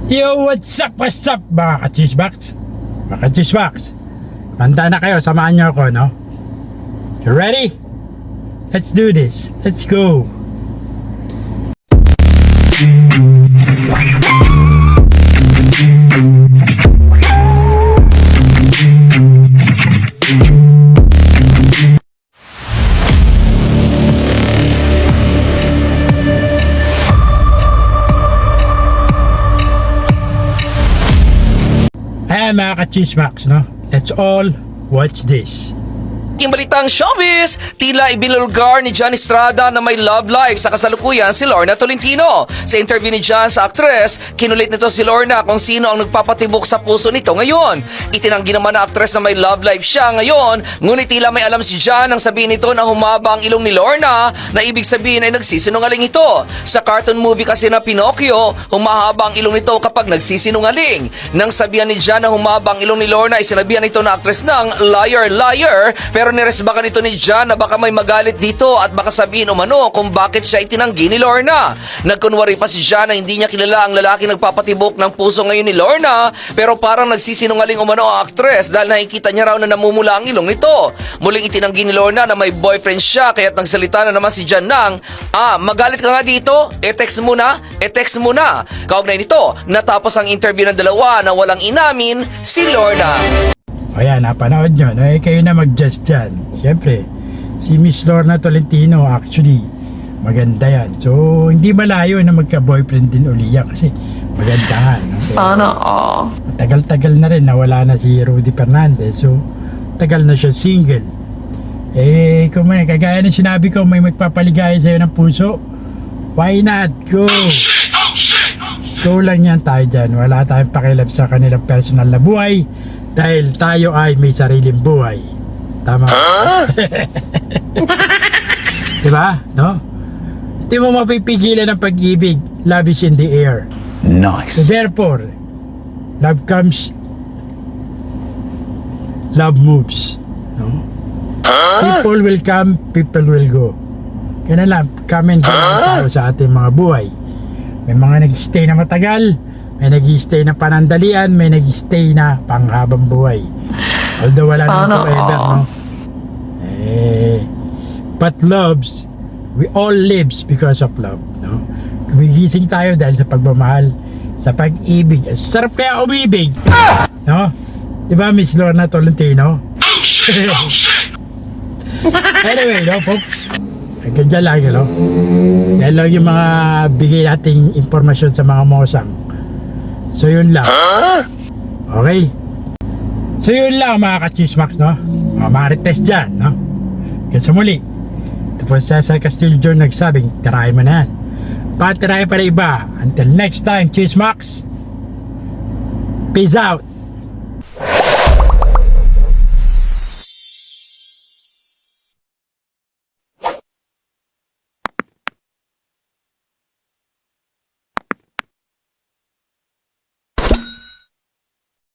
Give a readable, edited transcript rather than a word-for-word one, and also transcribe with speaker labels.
Speaker 1: Yo, what's up, mga ka-chisebox? Mga ka-chisebox, handa na kayo, samahan nyo ako, no? You ready? Let's do this. Let's go. Ayan mga ka-chisebox, no? Let's all watch this.
Speaker 2: Yung balitang showbiz, tila ibinulgar ni John Estrada na may love life sa kasalukuyan si Lorna Tolentino. Sa interview ni John sa actress, kinulit nito si Lorna kung sino ang nagpapatibok sa puso nito ngayon. Itinanggi naman na actress na may love life siya ngayon, ngunit tila may alam si John nang sabihin nito na humaba ang ilong ni Lorna, na ibig sabihin ay nagsisinungaling ito. Sa cartoon movie kasi na Pinocchio, humahaba ang ilong nito kapag nagsisinungaling. Nang sabihan ni John na humaba ang ilong ni Lorna, ay sinabihan ito na actress ng liar, pero niresbakan ito ni John na baka may magalit dito at baka sabihin umano kung bakit siya itinanggi ni Lorna. Nagkunwari pa si John na hindi niya kilala ang lalaki nagpapatibok ng puso ngayon ni Lorna, pero parang nagsisinungaling umano ang actress dahil nakikita niya raw na namumula ang ilong nito. Muling itinanggi ni Lorna na may boyfriend siya, kaya't nagsalita na naman si John ng, magalit ka nga dito? E-text muna. Kaugnay nito, natapos ang interview ng dalawa na walang inamin si Lorna.
Speaker 1: Ayan, napanood nyo, no? Kayo na mag-just dyan. Siyempre, si Miss Lorna Tolentino, actually, maganda yan. So, hindi malayo na magka-boyfriend din uli yan kasi maganda nga. No?
Speaker 3: Sana all.
Speaker 1: Tagal-tagal na rin, nawala na si Rudy Fernandez. So, tagal na siya single. Kung may, kagaya ng sinabi ko, may magpapaligaya sa'yo ng puso, why not? Go! Go lang yan tayo dyan. Wala tayong pakialam sa kanilang personal na buhay dahil tayo ay may sariling buhay. Tama? Diba? No? Hindi mo mapipigilan ang pag-ibig. Love is in the air.
Speaker 4: Nice.
Speaker 1: So therefore, love comes, love moves. No? People will come, people will go. Yan lang, come and go lang tayo sa ating mga buhay. May mga nag-stay na matagal, may nag-stay na panandalian, may nag-stay na panghabang buhay. Although wala naman forever, no? But loves, we all lives because of love, no? Gumigising tayo dahil sa pagmamahal, sa pag-ibig. Sarap kaya umibig, no? Diba, Miss Lorna Tolentino? Anyway, no, folks? Hanggang dyan lang, no? Yan lang yung mga bigay nating impormasyon sa mga mosang. So yun lang. Okay? So yun lang mga ka-chisebox, no? Mga marites dyan, no? Kaya sa muli, ito po Cesar Castillo Jr. nagsabing, tirahin mo na yan. Patirahin pa na iba. Until next time, chisebox. Peace out.